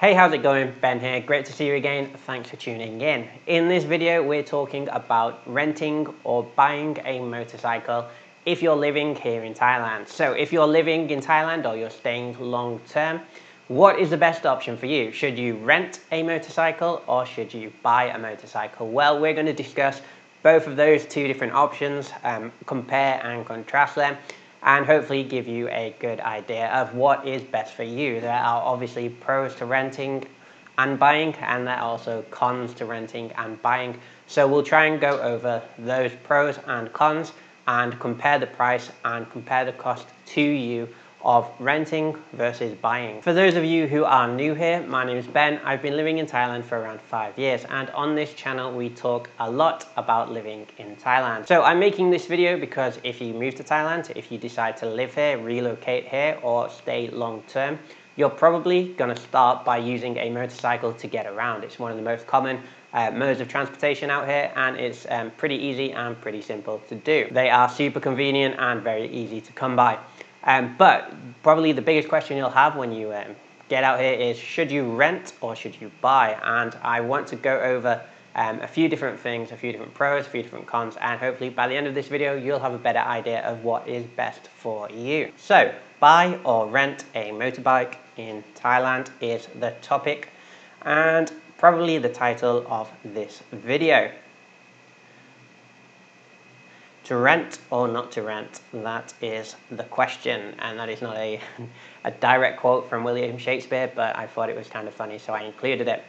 Hey, how's it going? Ben here. Great to see you again. Thanks for tuning in. In this video, we're talking about renting or buying a motorcycle if you're living here in Thailand. So if you're living in Thailand or you're staying long term, what is the best option for you? Should you rent a motorcycle or should you buy a motorcycle? Well, we're going to discuss both of those two different options, compare and contrast them, and hopefully give you a good idea of what is best for you. There are obviously pros to renting and buying, and there are also cons to renting and buying. So we'll try and go over those pros and cons and compare the price and compare the cost to you of renting versus buying. For those of you who are new here, my name is Ben. I've been living in Thailand for around 5 years, and on this channel we talk a lot about living in Thailand. So I'm making this video because if you move to Thailand, if you decide to live here, relocate here, or stay long term, you're probably going to start by using a motorcycle to get around. It's one of the most common modes of transportation out here, and it's pretty easy and pretty simple to do. They are super convenient and very easy to come by. But probably the biggest question you'll have when you get out here is, should you rent or should you buy? And I want to go over a few different things, a few different pros, a few different cons, and hopefully by the end of this video you'll have a better idea of what is best for you. So, buy or rent a motorbike in Thailand is the topic and probably the title of this video. To rent or not to rent, that is the question, and that is not a direct quote from William Shakespeare, but I thought it was kind of funny, so I included it.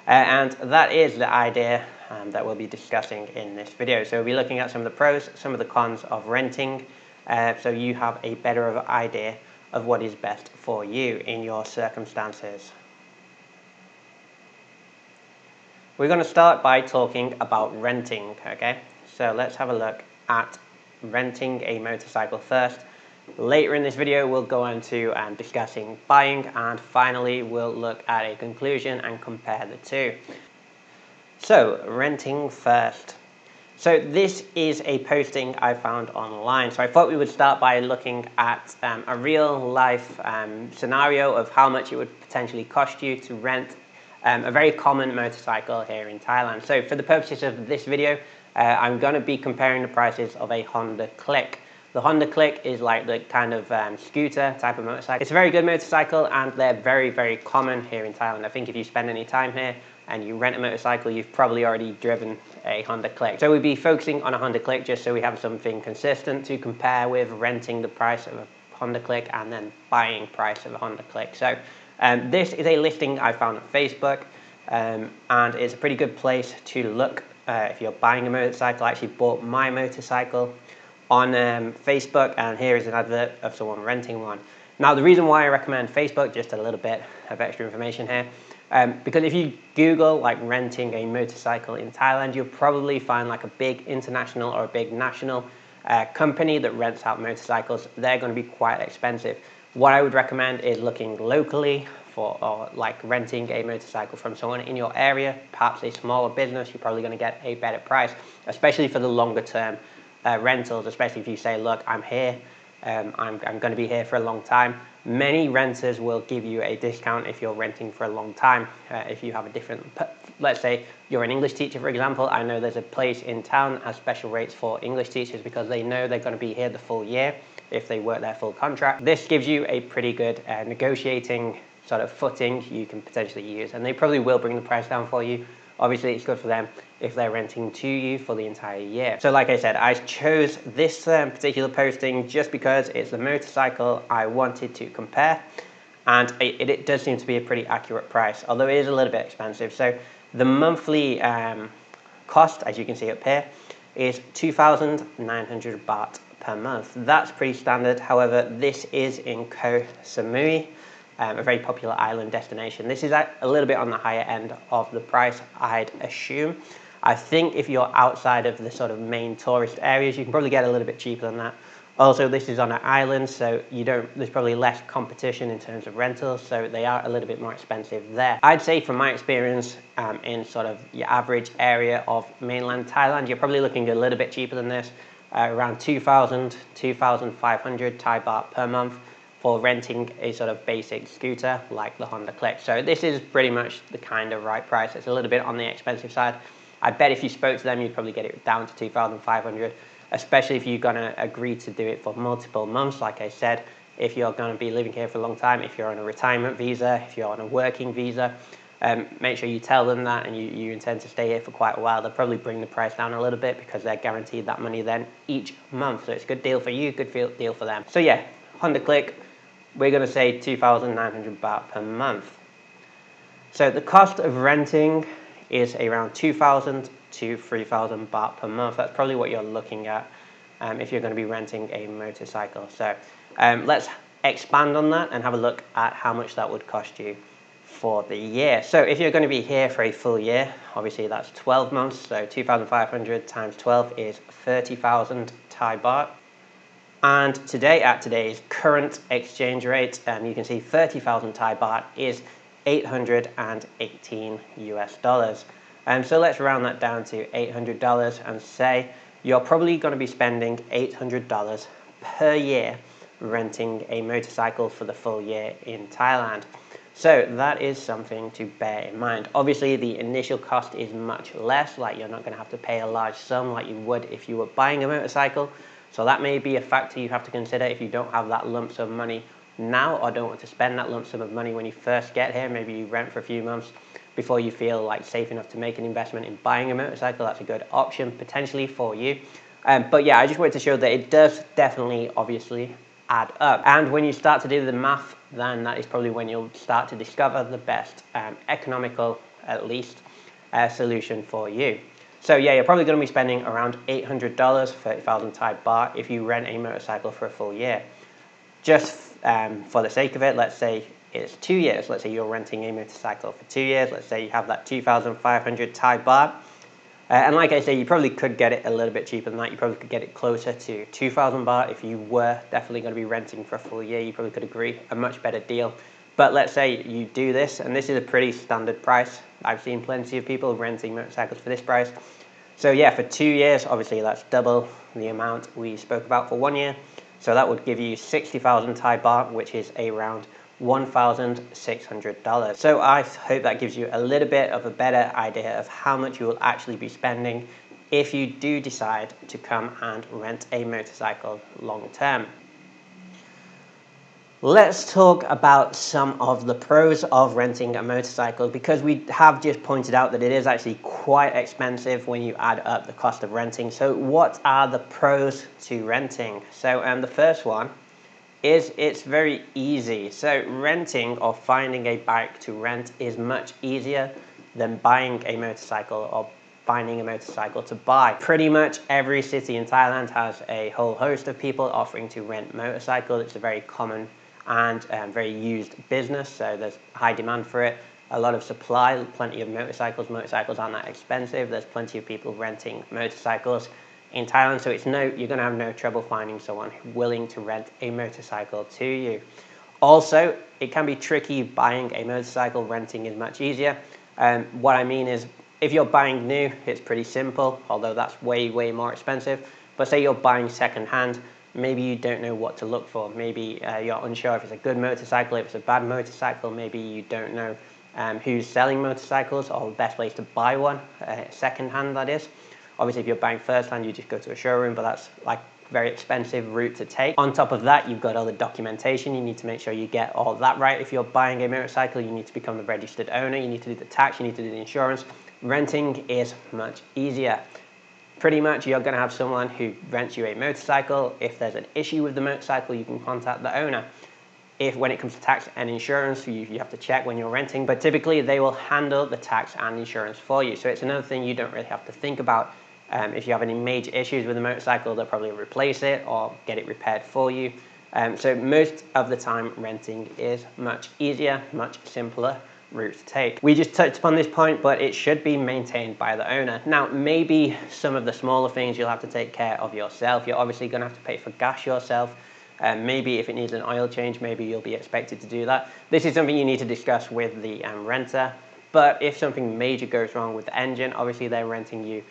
And that is the idea that we'll be discussing in this video. So we'll be looking at some of the pros, some of the cons of renting, so you have a better idea of what is best for you in your circumstances. We're going to start by talking about renting, okay? So let's have a look at renting a motorcycle first. Later in this video we'll go on to discussing buying, and finally we'll look at a conclusion and compare the two. So renting first. So this is a posting I found online, so I thought we would start by looking at a real life scenario of how much it would potentially cost you to rent a very common motorcycle here in Thailand. So for the purposes of this video, I'm going to be comparing the prices of a Honda Click. The Honda Click is like the kind of scooter type of motorcycle. It's a very good motorcycle and they're very, very common here in Thailand. I think if you spend any time here and you rent a motorcycle, you've probably already driven a Honda Click. So we'll be focusing on a Honda Click just so we have something consistent to compare with renting the price of a Honda Click and then buying price of a Honda Click. So this is a listing I found on Facebook, and it's a pretty good place to look if you're buying a motorcycle. I actually bought my motorcycle on Facebook, and here is an advert of someone renting one. Now the reason why I recommend Facebook, just a little bit of extra information here, because if you Google like renting a motorcycle in Thailand, you'll probably find like a big international or a big national company that rents out motorcycles. They're going to be quite expensive. What I would recommend is looking locally or like renting a motorcycle from someone in your area, perhaps a smaller business. You're probably going to get a better price, especially for the longer term rentals, especially if you say, look, I'm here, I'm going to be here for a long time. Many renters will give you a discount if you're renting for a long time. If you have a different, let's say you're an English teacher, for example. I know there's a place in town that has special rates for English teachers because they know they're going to be here the full year if they work their full contract. This gives you a pretty good negotiating sort of footing you can potentially use, and they probably will bring the price down for you. Obviously it's good for them if they're renting to you for the entire year. So like I said, I chose this particular posting just because it's the motorcycle I wanted to compare, and it does seem to be a pretty accurate price, although it is a little bit expensive. So the monthly cost, as you can see up here, is 2,900 baht per month. That's pretty standard. However, this is in Koh Samui, a very popular island destination. This is a little bit on the higher end of the price, I'd assume. I think if you're outside of the sort of main tourist areas, you can probably get a little bit cheaper than that. Also, this is on an island, so there's probably less competition in terms of rentals, so they are a little bit more expensive there. I'd say from my experience in sort of your average area of mainland Thailand, you're probably looking a little bit cheaper than this, around 2,000, 2,500 Thai baht per month for renting a sort of basic scooter like the Honda Click. So this is pretty much the kind of right price. It's a little bit on the expensive side. I bet if you spoke to them, you'd probably get it down to 2,500, especially if you're going to agree to do it for multiple months. Like I said, if you're going to be living here for a long time, if you're on a retirement visa, if you're on a working visa, make sure you tell them that and you intend to stay here for quite a while. They'll probably bring the price down a little bit because they're guaranteed that money then each month. So it's a good deal for you, good deal for them. So yeah, Honda Click, we're going to say 2,900 baht per month. So the cost of renting is around 2,000 to 3,000 baht per month. That's probably what you're looking at if you're going to be renting a motorcycle. So let's expand on that and have a look at how much that would cost you for the year. So if you're going to be here for a full year, obviously that's 12 months. So 2,500 times 12 is 30,000 Thai baht. And today, at today's current exchange rate, you can see 30,000 Thai baht is 818 US dollars. So let's round that down to $800 and say you're probably going to be spending $800 per year renting a motorcycle for the full year in Thailand. So that is something to bear in mind. Obviously, the initial cost is much less, like you're not going to have to pay a large sum like you would if you were buying a motorcycle. So that may be a factor you have to consider if you don't have that lump sum of money now or don't want to spend that lump sum of money when you first get here. Maybe you rent for a few months before you feel like safe enough to make an investment in buying a motorcycle. That's a good option potentially for you. But yeah, I just wanted to show that it does definitely obviously add up. And when you start to do the math, then that is probably when you'll start to discover the best economical, at least, solution for you. So yeah, you're probably going to be spending around $800, 30,000 Thai baht, if you rent a motorcycle for a full year. Just for the sake of it, let's say it's 2 years. Let's say you're renting a motorcycle for 2 years. Let's say you have that 2,500 Thai baht. And like I say, you probably could get it a little bit cheaper than that. You probably could get it closer to 2,000 baht if you were definitely going to be renting for a full year. You probably could agree a much better deal. But let's say you do this, and this is a pretty standard price. I've seen plenty of people renting motorcycles for this price. So yeah, for 2 years, obviously that's double the amount we spoke about for 1 year. So that would give you 60,000 Thai baht, which is around $1,600. So I hope that gives you a little bit of a better idea of how much you will actually be spending if you do decide to come and rent a motorcycle long term. Let's talk about some of the pros of renting a motorcycle, because we have just pointed out that it is actually quite expensive when you add up the cost of renting. So what are the pros to renting? So the first one is it's very easy. So renting or finding a bike to rent is much easier than buying a motorcycle or finding a motorcycle to buy. Pretty much every city in Thailand has a whole host of people offering to rent motorcycles. It's a very common and very used business, so there's high demand for it. A lot of supply, plenty of motorcycles. Motorcycles aren't that expensive. There's plenty of people renting motorcycles in Thailand, so you're going to have no trouble finding someone willing to rent a motorcycle to you. Also, it can be tricky buying a motorcycle. Renting is much easier. What I mean is, if you're buying new, it's pretty simple, although that's way more expensive. But say you're buying second-hand, maybe you don't know what to look for. Maybe you're unsure if it's a good motorcycle, if it's a bad motorcycle. Maybe you don't know who's selling motorcycles or the best place to buy one, second-hand that is. Obviously, if you're buying first-hand, you just go to a showroom, but that's like a very expensive route to take. On top of that, you've got all the documentation. You need to make sure you get all that right. If you're buying a motorcycle, you need to become the registered owner. You need to do the tax. You need to do the insurance. Renting is much easier. Pretty much, you're going to have someone who rents you a motorcycle. If there's an issue with the motorcycle, you can contact the owner. When it comes to tax and insurance, you have to check when you're renting, but typically they will handle the tax and insurance for you. So it's another thing you don't really have to think about. If you have any major issues with the motorcycle, they'll probably replace it or get it repaired for you. So most of the time, renting is much easier, much simpler route to take. We just touched upon this point, but it should be maintained by the owner. Now, maybe some of the smaller things you'll have to take care of yourself. You're obviously going to have to pay for gas yourself. Maybe if it needs an oil change, maybe you'll be expected to do that. This is something you need to discuss with the renter. But if something major goes wrong with the engine, obviously they're renting you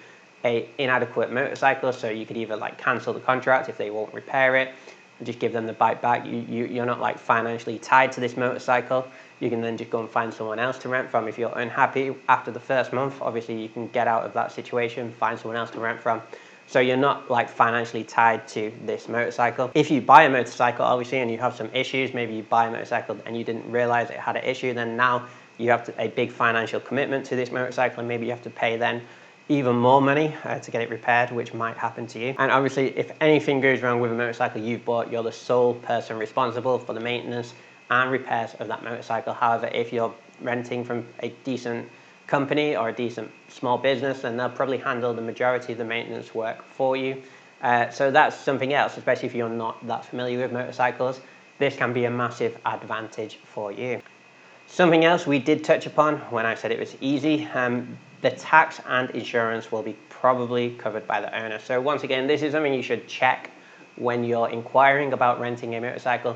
a inadequate motorcycle, so you could either like cancel the contract if they won't repair it. just give them the bike back. You're not like financially tied to this motorcycle. You can then just go and find someone else to rent from. If you're unhappy after the first month, obviously you can get out of that situation, find someone else to rent from. So you're not like financially tied to this motorcycle. If you buy a motorcycle, obviously, and you have some issues, maybe you buy a motorcycle and you didn't realize it had an issue, then now you have a big financial commitment to this motorcycle, and maybe you have to pay then even more money to get it repaired, which might happen to you. And obviously, if anything goes wrong with a motorcycle you've bought, you're the sole person responsible for the maintenance and repairs of that motorcycle. However, if you're renting from a decent company or a decent small business, then they'll probably handle the majority of the maintenance work for you. So that's something else, especially if you're not that familiar with motorcycles. This can be a massive advantage for you. Something else we did touch upon when I said it was easy, the tax and insurance will be probably covered by the owner. So once again, this is something you should check when you're inquiring about renting a motorcycle,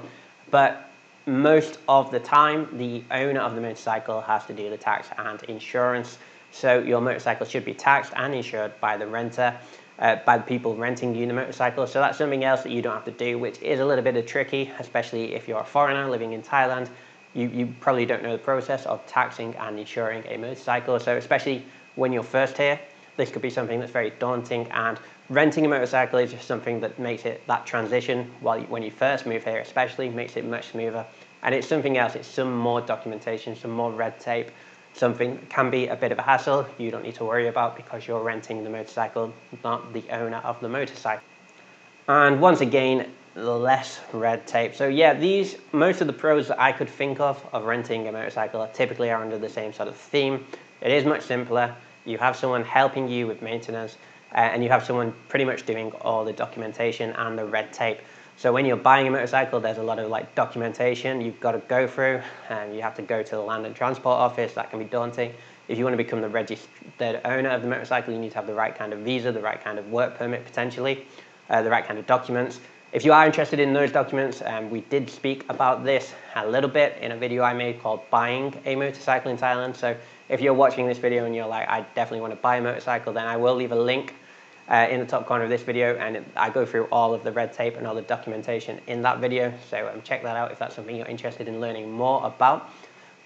but most of the time, the owner of the motorcycle has to do the tax and insurance. So your motorcycle should be taxed and insured by the renter, by the people renting you the motorcycle. So that's something else that you don't have to do, which is a little bit tricky, especially if you're a foreigner living in Thailand. You probably don't know the process of taxing and insuring a motorcycle. So especially when you're first here, this could be something that's very daunting, and renting a motorcycle is just something that makes it, that transition when you first move here especially, makes it much smoother. And it's something else, it's some more documentation, some more red tape, something that can be a bit of a hassle you don't need to worry about because you're renting the motorcycle, not the owner of the motorcycle. And once again, less red tape. So yeah, most of the pros that I could think of renting a motorcycle typically are under the same sort of theme. It is much simpler. You have someone helping you with maintenance, and you have someone pretty much doing all the documentation and the red tape. So when you're buying a motorcycle, there's a lot of like documentation you've got to go through, and you have to go to the Land and Transport Office. That can be daunting. If you want to become the registered owner of the motorcycle, you need to have the right kind of visa, the right kind of work permit potentially, the right kind of documents. If you are interested in those documents, we did speak about this a little bit in a video I made called Buying a Motorcycle in Thailand. So if you're watching this video and you're like, I definitely want to buy a motorcycle, then I will leave a link in the top corner of this video, and I go through all of the red tape and all the documentation in that video. So check that out if that's something you're interested in learning more about.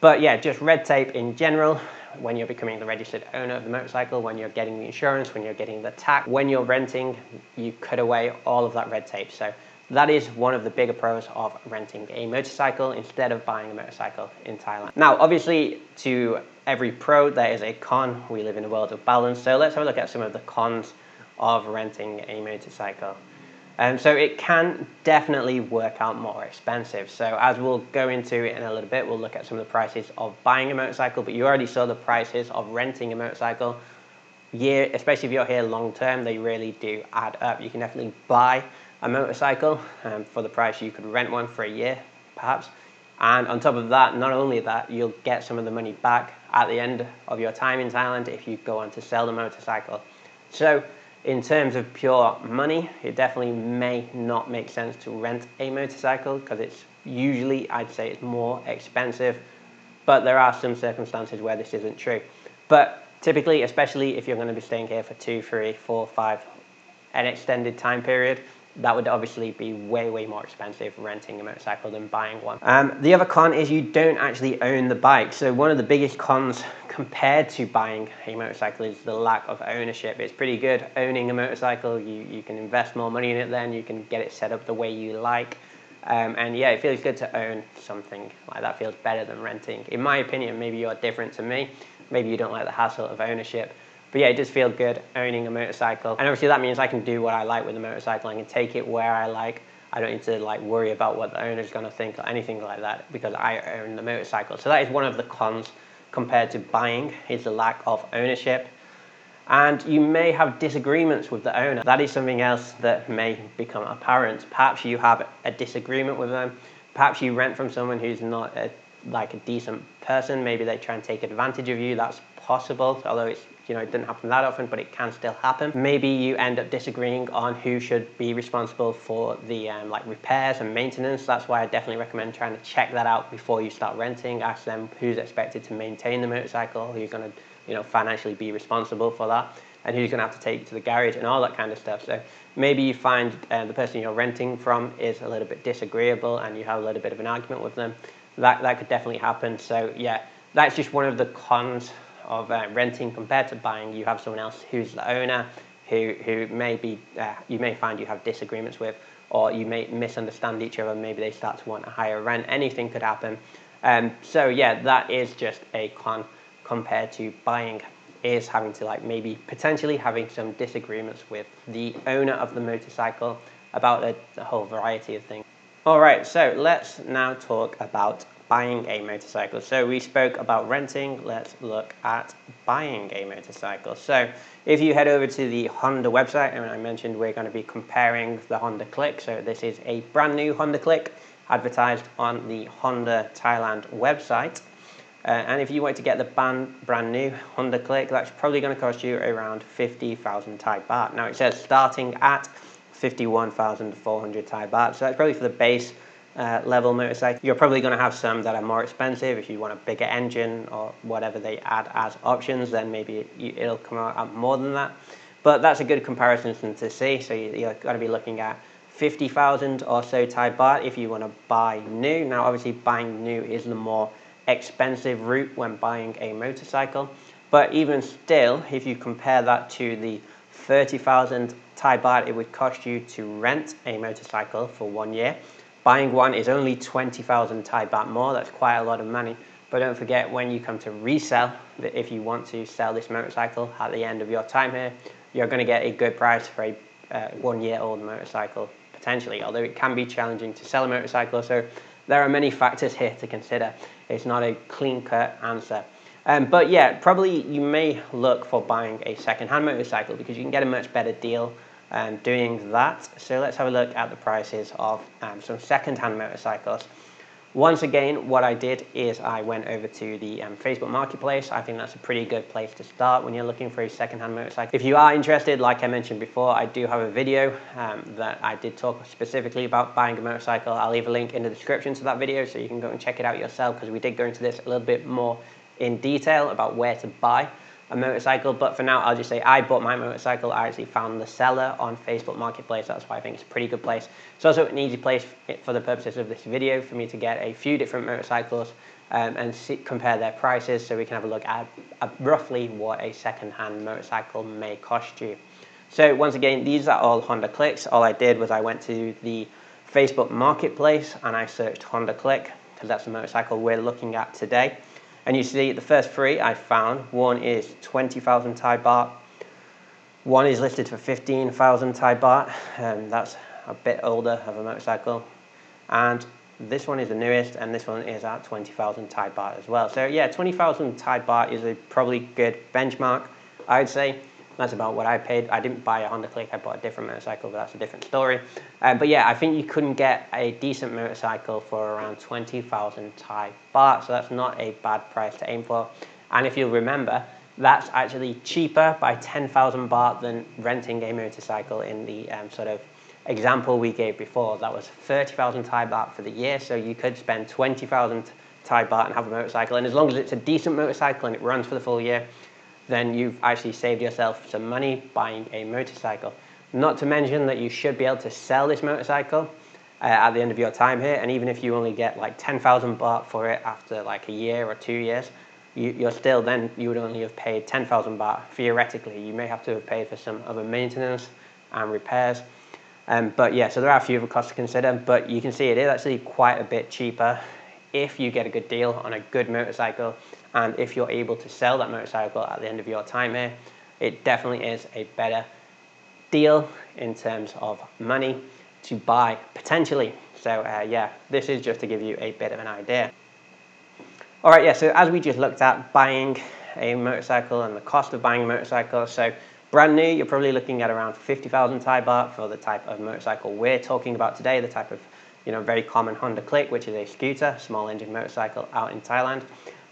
But yeah, just red tape in general, when you're becoming the registered owner of the motorcycle, when you're getting the insurance, when you're getting the tax, when you're renting, you cut away all of that red tape. So that is one of the bigger pros of renting a motorcycle instead of buying a motorcycle in Thailand. Now, obviously, to every pro, there is a con. We live in a world of balance. So let's have a look at some of the cons of renting a motorcycle. So it can definitely work out more expensive. So as we'll go into it in a little bit, we'll look at some of the prices of buying a motorcycle, but you already saw the prices of renting a motorcycle. Especially if you're here long term, they really do add up. You can definitely buy a motorcycle for the price you could rent one for a year, perhaps. And on top of that, not only that, you'll get some of the money back at the end of your time in Thailand if you go on to sell the motorcycle. So in terms of pure money, it definitely may not make sense to rent a motorcycle because it's usually, I'd say, it's more expensive, but there are some circumstances where this isn't true. But typically, especially if you're going to be staying here for 2, 3, 4, 5, an extended time period, that would obviously be way, way more expensive renting a motorcycle than buying one. The other con is you don't actually own the bike. So one of the biggest cons compared to buying a motorcycle is the lack of ownership. It's pretty good owning a motorcycle. You can invest more money in it then. You can get it set up the way you like. And yeah, it feels good to own something like that. Feels better than renting. In my opinion, maybe you're different to me. Maybe you don't like the hassle of ownership. But yeah, it does feel good owning a motorcycle. And obviously that means I can do what I like with the motorcycle. I can take it where I like. I don't need to like worry about what the owner's going to think or anything like that because I own the motorcycle. So that is one of the cons compared to buying, is the lack of ownership. And you may have disagreements with the owner. That is something else that may become apparent. Perhaps you have a disagreement with them. Perhaps you rent from someone who's not a decent person. Maybe they try and take advantage of you. That's possible, although it doesn't happen that often, but it can still happen. Maybe you end up disagreeing on who should be responsible for the repairs and maintenance. That's why I definitely recommend trying to check that out before you start renting. Ask them who's expected to maintain the motorcycle, who's going to financially be responsible for that. and who's going to have to take you to the garage and all that kind of stuff. So maybe you find the person you're renting from is a little bit disagreeable and you have a little bit of an argument with them. That could definitely happen. So yeah, that's just one of the cons of renting compared to buying. You have someone else who's the owner, who may be, you may find you have disagreements with, or you may misunderstand each other. Maybe they start to want a higher rent. Anything could happen. So yeah, that is just a con compared to buying, is having to maybe potentially having some disagreements with the owner of the motorcycle about a whole variety of things. All right, so let's now talk about buying a motorcycle. So we spoke about renting, let's look at buying a motorcycle. So if you head over to the Honda website, and I mentioned we're going to be comparing the Honda Click. So this is a brand new Honda Click advertised on the Honda Thailand website. And if you want to get the brand new Honda Click, that's probably going to cost you around 50,000 Thai baht. Now it says starting at 51,400 Thai baht. So that's probably for the base level motorcycle. You're probably going to have some that are more expensive. If you want a bigger engine or whatever they add as options, then maybe it'll come out at more than that. But that's a good comparison to see. So you're going to be looking at 50,000 or so Thai baht if you want to buy new. Now obviously buying new is the more expensive route when buying a motorcycle. But even still, if you compare that to the 30,000 Thai baht it would cost you to rent a motorcycle for 1 year, buying one is only 20,000 Thai baht more. That's quite a lot of money. But don't forget, when you come to resell, that if you want to sell this motorcycle at the end of your time here, you're going to get a good price for a 1-year-old motorcycle, potentially, although it can be challenging to sell a motorcycle. So there are many factors here to consider. It's not a clean-cut answer. But yeah, probably you may look for buying a second-hand motorcycle because you can get a much better deal doing that. So let's have a look at the prices of some second-hand motorcycles. Once again, what I did is I went over to the Facebook Marketplace. I think that's a pretty good place to start when you're looking for a second-hand motorcycle. If you are interested, like I mentioned before, I do have a video that I did talk specifically about buying a motorcycle. I'll leave a link in the description to that video so you can go and check it out yourself, because we did go into this a little bit more in detail about where to buy a motorcycle. But for now, I'll just say I bought my motorcycle. I actually found the seller on Facebook Marketplace. That's why I think it's a pretty good place. It's also an easy place for the purposes of this video for me to get a few different motorcycles and compare their prices, so we can have a look at roughly what a second-hand motorcycle may cost you. So once again, these are all Honda Clicks. All I did was I went to the Facebook Marketplace and I searched Honda Click, because that's the motorcycle we're looking at today. And you see the first three I found. One is 20,000 Thai baht. One is listed for 15,000 Thai baht. That's a bit older of a motorcycle. And this one is the newest, and this one is at 20,000 Thai baht as well. So yeah, 20,000 Thai baht is a probably good benchmark, I'd say. That's about what I paid. I didn't buy a Honda Click, I bought a different motorcycle, but that's a different story. But yeah, I think you couldn't get a decent motorcycle for around 20,000 Thai baht, so that's not a bad price to aim for. And if you'll remember, that's actually cheaper by 10,000 baht than renting a motorcycle in the sort of example we gave before. That was 30,000 Thai baht for the year, so you could spend 20,000 Thai baht and have a motorcycle. And as long as it's a decent motorcycle and it runs for the full year, then you've actually saved yourself some money buying a motorcycle. Not to mention that you should be able to sell this motorcycle at the end of your time here, and even if you only get like 10,000 baht for it after like a year or 2 years, you would only have paid 10,000 baht. Theoretically, you may have to have paid for some other maintenance and repairs. But yeah, so there are a few other costs to consider, but you can see it is actually quite a bit cheaper if you get a good deal on a good motorcycle, and if you're able to sell that motorcycle at the end of your time here. It definitely is a better deal in terms of money to buy, potentially. So yeah, this is just to give you a bit of an idea. All right, yeah, so as we just looked at buying a motorcycle and the cost of buying a motorcycle, so brand new, you're probably looking at around 50,000 Thai baht for the type of motorcycle we're talking about today, the type of very common Honda Click, which is a scooter, small engine motorcycle out in Thailand.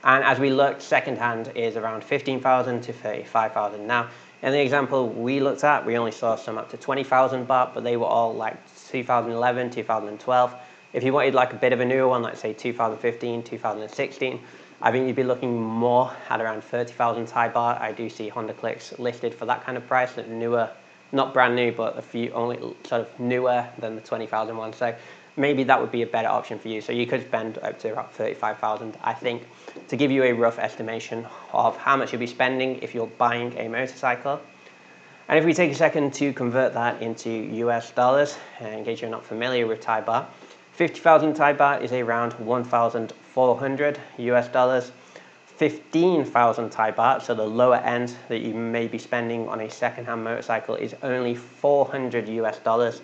And as we looked, second-hand is around 15,000 to 35,000. Now, in the example we looked at, we only saw some up to 20,000 baht, but they were all like 2011, 2012. If you wanted like a bit of a newer one, like say 2015, 2016, I think you'd be looking more at around 30,000 Thai baht. I do see Honda Clicks listed for that kind of price, that newer, not brand new, but a few only sort of newer than the 20,000 one. So maybe that would be a better option for you. So you could spend up to about 35,000, I think, to give you a rough estimation of how much you'll be spending if you're buying a motorcycle. And if we take a second to convert that into US dollars, in case you're not familiar with Thai baht, 50,000 Thai baht is around 1,400 US dollars. 15,000 Thai baht, so the lower end that you may be spending on a second-hand motorcycle, is only 400 US dollars.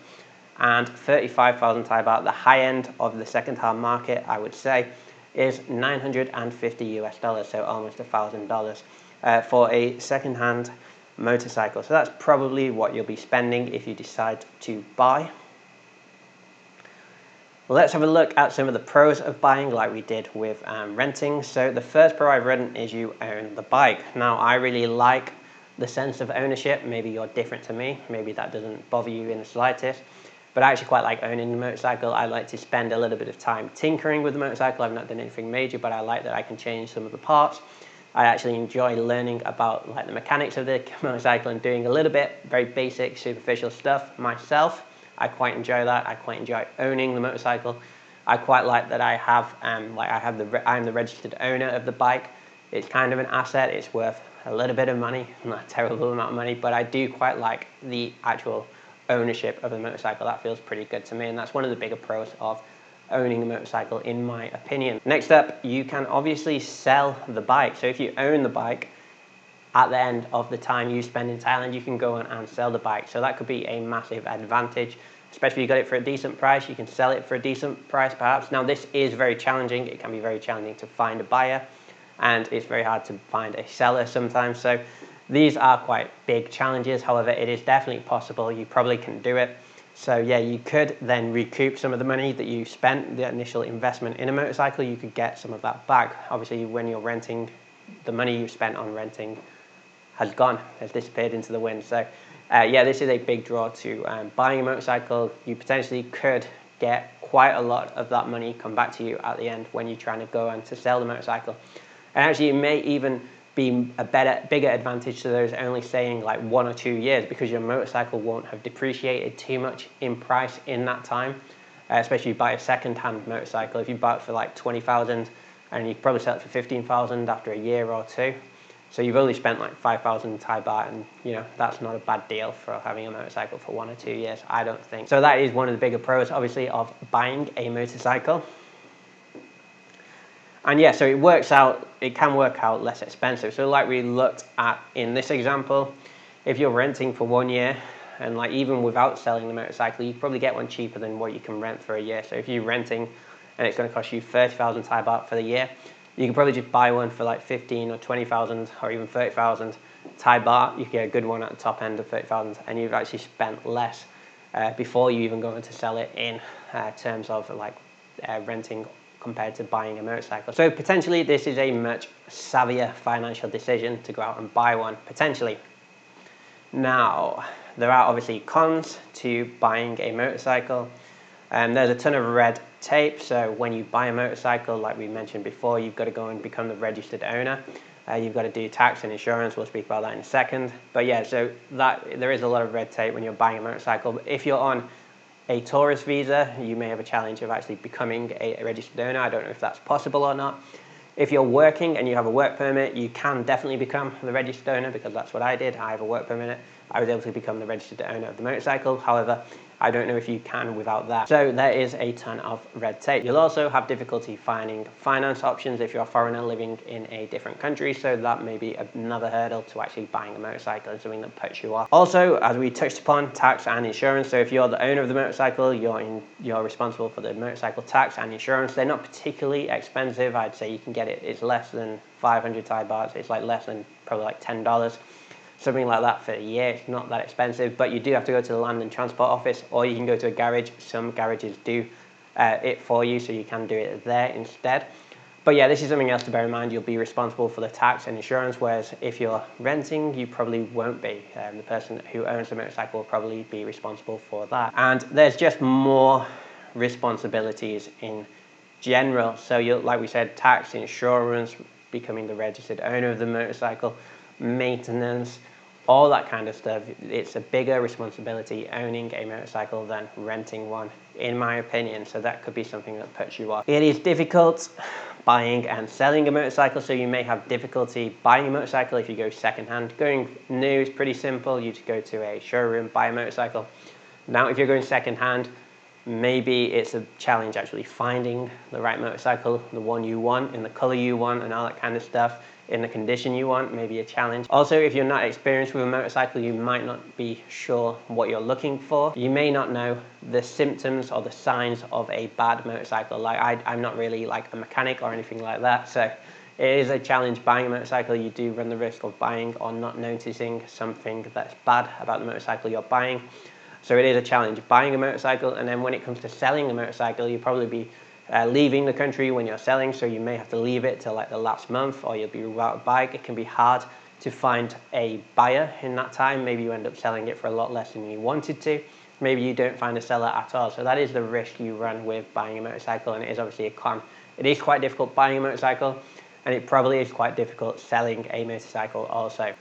And 35,000 Thai baht, the high end of the second-hand market, I would say, is 950 US dollars, so almost $1,000 for a second-hand motorcycle. So that's probably what you'll be spending if you decide to buy. Let's have a look at some of the pros of buying, like we did with renting. So the first pro I've written is you own the bike. Now, I really like the sense of ownership. Maybe you're different to me. Maybe that doesn't bother you in the slightest. But I actually quite like owning the motorcycle. I like to spend a little bit of time tinkering with the motorcycle. I've not done anything major, but I like that I can change some of the parts. I actually enjoy learning about like the mechanics of the motorcycle and doing a little bit very basic, superficial stuff myself. I quite enjoy that. I quite enjoy owning the motorcycle. I quite like that I have, I'm the registered owner of the bike. It's kind of an asset. It's worth a little bit of money, not a terrible amount of money, but I do quite like the actual ownership of the motorcycle. That feels pretty good to me, and that's one of the bigger pros of owning a motorcycle, in my opinion. Next up, you can obviously sell the bike. So if you own the bike, at the end of the time you spend in Thailand, you can go on and sell the bike. So that could be a massive advantage, especially if you got it for a decent price. You can sell it for a decent price perhaps. Now this is very challenging. It can be very challenging to find a buyer, and it's very hard to find a seller sometimes. So these are quite big challenges. However, it is definitely possible. You probably can do it. So yeah, you could then recoup some of the money that you spent, the initial investment in a motorcycle. You could get some of that back. Obviously, when you're renting, the money you spent on renting has gone, has disappeared into the wind. So yeah, this is a big draw to buying a motorcycle. You potentially could get quite a lot of that money come back to you at the end when you're trying to go and to sell the motorcycle. And actually, it may even be a bigger advantage to those only staying like 1 or 2 years, because your motorcycle won't have depreciated too much in price in that time. Especially if you buy a second-hand motorcycle. If you buy it for like 20,000 and you probably sell it for 15,000 after a year or two. So you've only spent like 5,000 Thai baht, and you know, that's not a bad deal for having a motorcycle for 1 or 2 years, I don't think. So that is one of the bigger pros, obviously, of buying a motorcycle. And yeah, so it can work out less expensive. So like we looked at in this example, if you're renting for 1 year, and like even without selling the motorcycle, you probably get one cheaper than what you can rent for a year. So if you're renting and it's going to cost you 30,000 Thai baht for the year, you can probably just buy one for like 15 or 20,000 or even 30,000 Thai baht. You can get a good one at the top end of 30,000, and you've actually spent less before you even go on to sell it in terms of like renting compared to buying a motorcycle. So potentially this is a much savvier financial decision to go out and buy one, potentially. Now, there are obviously cons to buying a motorcycle. There's a ton of red tape. So when you buy a motorcycle, like we mentioned before, you've got to go and become the registered owner. You've got to do tax and insurance. We'll speak about that in a second. But yeah, so there is a lot of red tape when you're buying a motorcycle. But if you're on a tourist visa, you may have a challenge of actually becoming a registered owner. I don't know if that's possible or not. If you're working and you have a work permit, you can definitely become the registered owner, because that's what I did. I have a work permit. I was able to become the registered owner of the motorcycle. However, I don't know if you can without that. So there is a ton of red tape. You'll also have difficulty finding finance options if you're a foreigner living in a different country. So that may be another hurdle to actually buying a motorcycle, and something that puts you off. Also, as we touched upon, tax and insurance. So if you're the owner of the motorcycle, you're responsible for the motorcycle tax and insurance. They're not particularly expensive. I'd say you can get it. It's less than 500 Thai baht. So it's like less than probably like $10. Something like that for a year. It's not that expensive, but you do have to go to the Land and Transport Office, or you can go to a garage. Some garages do it for you, so you can do it there instead. But yeah, this is something else to bear in mind. You'll be responsible for the tax and insurance, whereas if you're renting, you probably won't be. The person who owns the motorcycle will probably be responsible for that. And there's just more responsibilities in general. So you'll, like we said, tax, insurance, becoming the registered owner of the motorcycle, maintenance, all that kind of stuff. It's a bigger responsibility owning a motorcycle than renting one, in my opinion. So that could be something that puts you off. It is difficult buying and selling a motorcycle, so you may have difficulty buying a motorcycle if you go secondhand. Going new is pretty simple. You just go to a showroom, buy a motorcycle. Now, if you're going secondhand, maybe it's a challenge actually finding the right motorcycle, the one you want, in the color you want, and all that kind of stuff, in the condition you want, maybe a challenge. Also, if you're not experienced with a motorcycle, you might not be sure what you're looking for. You may not know the symptoms or the signs of a bad motorcycle. Like I'm not really like a mechanic or anything like that, so it is a challenge buying a motorcycle. You do run the risk of buying or not noticing something that's bad about the motorcycle you're buying. So it is a challenge buying a motorcycle, and then when it comes to selling a motorcycle, you'll probably be leaving the country when you're selling, so you may have to leave it till like the last month, or you'll be without a bike. It can be hard to find a buyer in that time. Maybe you end up selling it for a lot less than you wanted to. Maybe you don't find a seller at all. So that is the risk you run with buying a motorcycle, and it is obviously a con. It is quite difficult buying a motorcycle, and it probably is quite difficult selling a motorcycle also.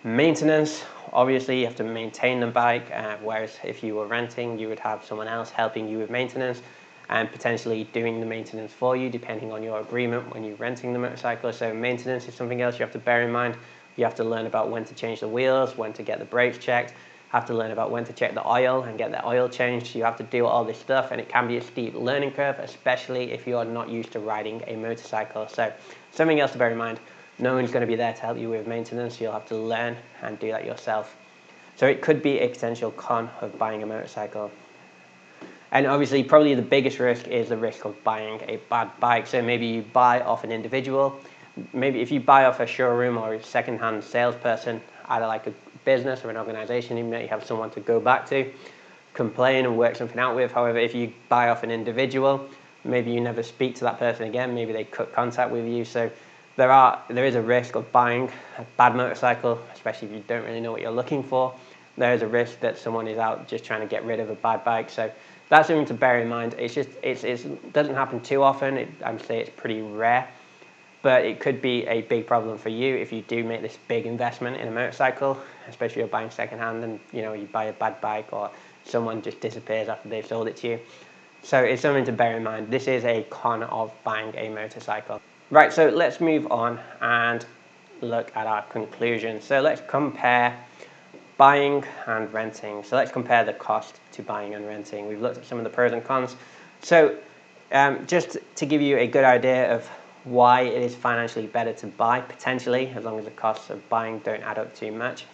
Maintenance, obviously you have to maintain the bike, whereas if you were renting, you would have someone else helping you with maintenance and potentially doing the maintenance for you, depending on your agreement when you're renting the motorcycle. So maintenance is something else you have to bear in mind. You have to learn about when to change the wheels, when to get the brakes checked, have to learn about when to check the oil and get the oil changed. You have to do all this stuff, and it can be a steep learning curve, especially if you are not used to riding a motorcycle. So something else to bear in mind. No one's going to be there to help you with maintenance. You'll have to learn and do that yourself. So it could be a potential con of buying a motorcycle. And obviously, probably the biggest risk is the risk of buying a bad bike. So maybe you buy off an individual. Maybe if you buy off a showroom or a second-hand salesperson, either like a business or an organization, you may have someone to go back to, complain and work something out with. However, if you buy off an individual, maybe you never speak to that person again. Maybe they cut contact with you. So there is a risk of buying a bad motorcycle, especially if you don't really know what you're looking for. There is a risk that someone is out just trying to get rid of a bad bike. So that's something to bear in mind. It doesn't happen too often. I'd say it's pretty rare, but it could be a big problem for you if you do make this big investment in a motorcycle, especially if you're buying secondhand and you buy a bad bike or someone just disappears after they've sold it to you. So it's something to bear in mind. This is a con of buying a motorcycle. Right, so let's move on and look at our conclusion. So let's compare buying and renting. So let's compare the cost to buying and renting. We've looked at some of the pros and cons. So just to give you a good idea of why it is financially better to buy, potentially, as long as the costs of buying don't add up too much.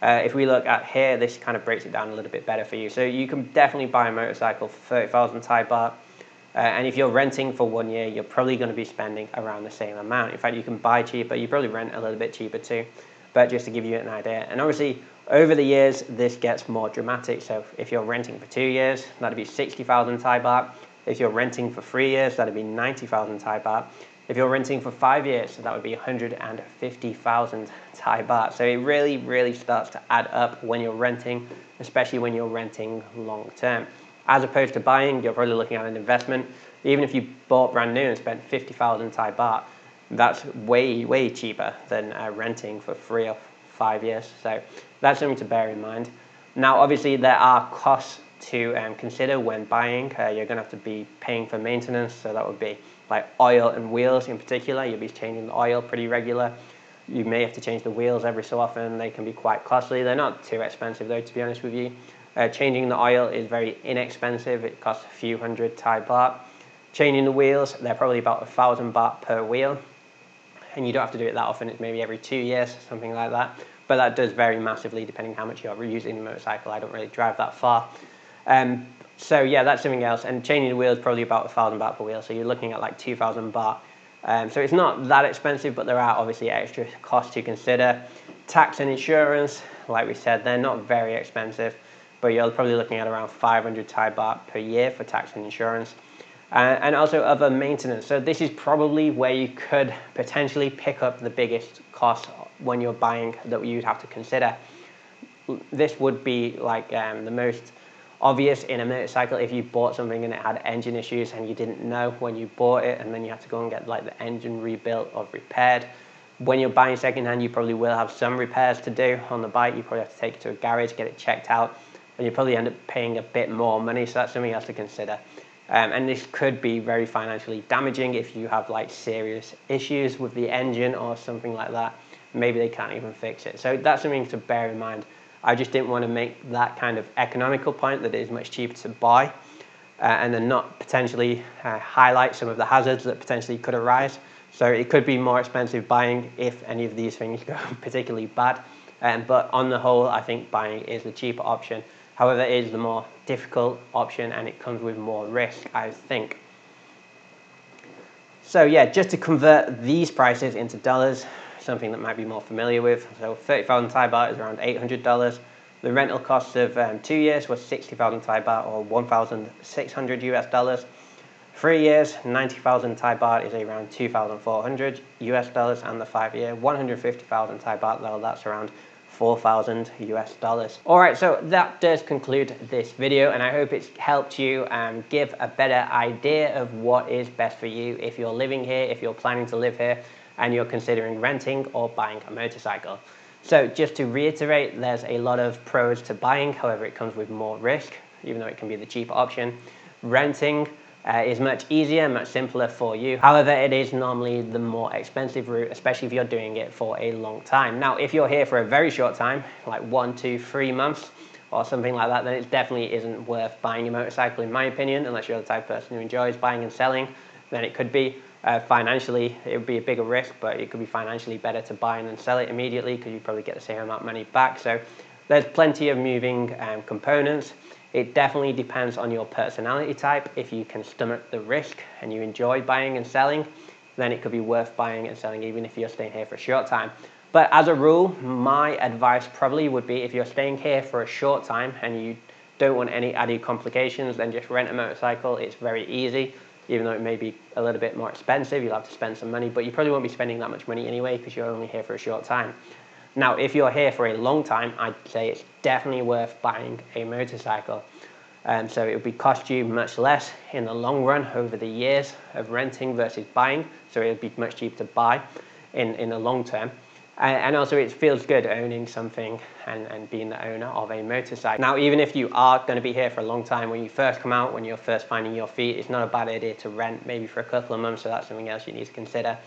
If we look at here, this kind of breaks it down a little bit better for you. So you can definitely buy a motorcycle for 30,000 Thai baht. And if you're renting for 1 year, you're probably going to be spending around the same amount. In fact, you can buy cheaper. You probably rent a little bit cheaper too. But just to give you an idea. And obviously, over the years, this gets more dramatic. So if you're renting for 2 years, that'd be 60,000 Thai baht. If you're renting for 3 years, that'd be 90,000 Thai baht. If you're renting for 5 years, that would be 150,000 Thai baht. So it really, really starts to add up when you're renting, especially when you're renting long term. As opposed to buying, you're probably looking at an investment. Even if you bought brand new and spent 50,000 Thai baht, that's way, way cheaper than renting for 3 or 5 years. So that's something to bear in mind. Now, obviously, there are costs to consider when buying. You're going to have to be paying for maintenance. So that would be like oil and wheels in particular. You'll be changing the oil pretty regular. You may have to change the wheels every so often. They can be quite costly. They're not too expensive though, to be honest with you. Changing the oil is very inexpensive. It costs a few hundred Thai baht. Changing the wheels, they're probably about 1,000 baht per wheel. And you don't have to do it that often. It's maybe every 2 years, something like that. But that does vary massively depending how much you're using the motorcycle. I don't really drive that far. So yeah, that's something else. And changing the wheels, probably about 1,000 baht per wheel. So you're looking at like 2,000 baht. So it's not that expensive, but there are obviously extra costs to consider. Tax and insurance, like we said, they're not very expensive, but you're probably looking at around 500 Thai baht per year for tax and insurance. And also other maintenance. So this is probably where you could potentially pick up the biggest cost when you're buying that you'd have to consider. This would be like the most obvious in a motorcycle if you bought something and it had engine issues and you didn't know when you bought it, and then you have to go and get like the engine rebuilt or repaired. When you're buying secondhand, you probably will have some repairs to do on the bike. You probably have to take it to a garage, get it checked out, and you probably end up paying a bit more money. So that's something else to consider. And this could be very financially damaging if you have like serious issues with the engine or something like that. Maybe they can't even fix it. So that's something to bear in mind. I just didn't want to make that kind of economical point that it is much cheaper to buy, and then not potentially highlight some of the hazards that potentially could arise. So it could be more expensive buying if any of these things go particularly bad. But on the whole, I think buying is the cheaper option. However, it is the more difficult option and it comes with more risk, I think. So yeah, just to convert these prices into dollars, something that might be more familiar with. So 30,000 Thai baht is around $800. The rental cost of 2 years was 60,000 Thai baht or 1,600 US dollars. 3 years, 90,000 Thai baht is around 2,400 US dollars, and the 5 year, 150,000 Thai baht, though that's around 4,000 US dollars. All right, so that does conclude this video, and I hope it's helped you give a better idea of what is best for you if you're living here, if you're planning to live here, and you're considering renting or buying a motorcycle. So just to reiterate, there's a lot of pros to buying. However, it comes with more risk, even though it can be the cheaper option. Renting is much easier, much simpler for you. However, it is normally the more expensive route, especially if you're doing it for a long time. Now, if you're here for a very short time, like 1, 2, 3 months or something like that, then it definitely isn't worth buying a motorcycle, in my opinion, unless you're the type of person who enjoys buying and selling. Then it could be financially, it would be a bigger risk, but it could be financially better to buy and then sell it immediately because you probably get the same amount of money back. So there's plenty of moving components. It definitely depends on your personality type. If you can stomach the risk and you enjoy buying and selling, then it could be worth buying and selling even if you're staying here for a short time. But as a rule, my advice probably would be if you're staying here for a short time and you don't want any added complications, then just rent a motorcycle. It's very easy, even though it may be a little bit more expensive. You'll have to spend some money, but you probably won't be spending that much money anyway because you're only here for a short time. Now, if you're here for a long time, I'd say it's definitely worth buying a motorcycle. So it would be cost you much less in the long run over the years of renting versus buying. So it would be much cheaper to buy in the long term. And also it feels good owning something and being the owner of a motorcycle. Now, even if you are going to be here for a long time, when you first come out, when you're first finding your feet, it's not a bad idea to rent maybe for a couple of months. So that's something else you need to consider.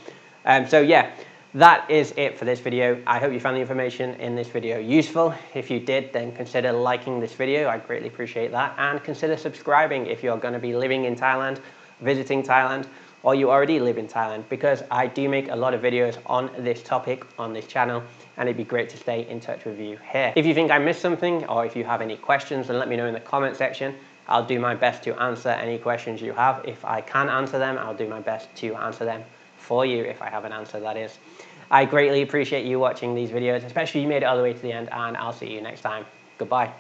So yeah. That is it for this video. I hope you found the information in this video useful. If you did, then consider liking this video. I greatly appreciate that. And consider subscribing if you're going to be living in Thailand, visiting Thailand, or you already live in Thailand, because I do make a lot of videos on this topic on this channel, and it'd be great to stay in touch with you here. If you think I missed something, or if you have any questions, then let me know in the comment section. I'll do my best to answer any questions you have. If I can answer them, I'll do my best to answer them for you if I have an answer, that is. I greatly appreciate you watching these videos, especially if you made it all the way to the end, and I'll see you next time. Goodbye.